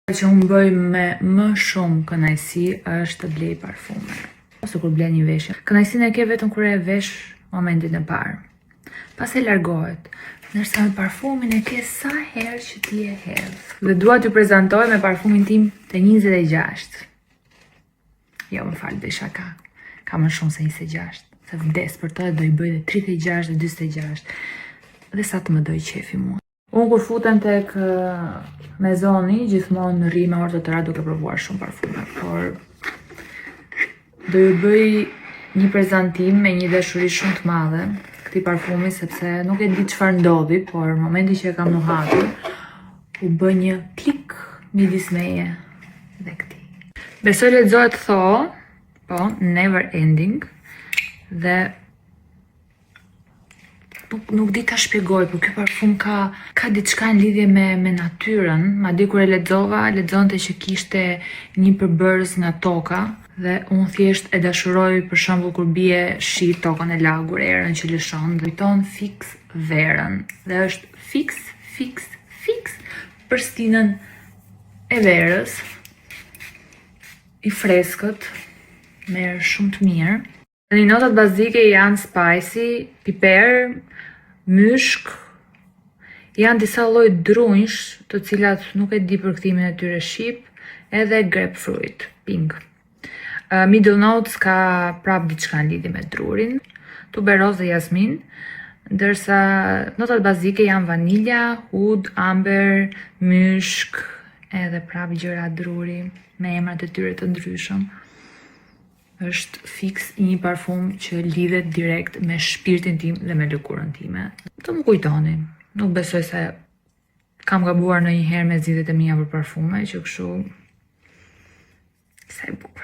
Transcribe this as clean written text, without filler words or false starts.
Që unë bëj me më shumë kënaqësi është të blej parfume. Ose kur ble një veshje. Kënaqësinë e ke vetëm kur e vesh momentin e parë. Pas e largohet. Ndërsa me parfumin e ke sa herë që ti e hedh. Dhe dua t'ju prezantoj me parfumin tim të 26. Jo, më falë, dhe shaka. Ka më shumë se 26. Se vdes për to e do i bëj dhe 36 dhe 26. Dhe sa të më doj qefi mua. Unë kur futem tek Mezoni, gjithmonë rri me orë të tëra duke provuar shumë parfume, por do ju bëj një prezantim me një dashuri shumë të madhe këtij parfumi, sepse nuk e di çfarë ndodhi, por në momentin që e kam nuhatur, u bë një klik midis meje dhe këtij. Besoj lexohet tho, po, never ending, dhe nuk di ta shpjegoj, por ky parfum ka diçka në lidhje me natyrën. Madje kur e lexonte që kishte një përbërës nga toka dhe unë thjesht e dashuroj për shembull kur bie shi tokën e lagur, erën që lëshon, kujton fiks verën. Dhe është fiks për stinën e verës. I freskët, merr shumë të mirë. Dhe notat bazike janë spicy, piper, myshk, janë disa lloj drunjsh, të cilat nuk e di përkthimin e tyre shqip, edhe grapefruit, pink. Middle notes ka prap diçka në lidhje me drurin, tuberozë dhe jasmin, ndërsa notat bazike janë vanilja, hud, amber, myshk, edhe prap gjëra druri, me emrat e tyre të ndryshëm. Është fiks një parfum që lidhet direkt me shpirtin tim dhe me lëkurën time. Të më kujtoni, nuk besoj se kam gabuar ndonjëherë me zgjidhjet e mia për parfume, që kështu sa e bukur.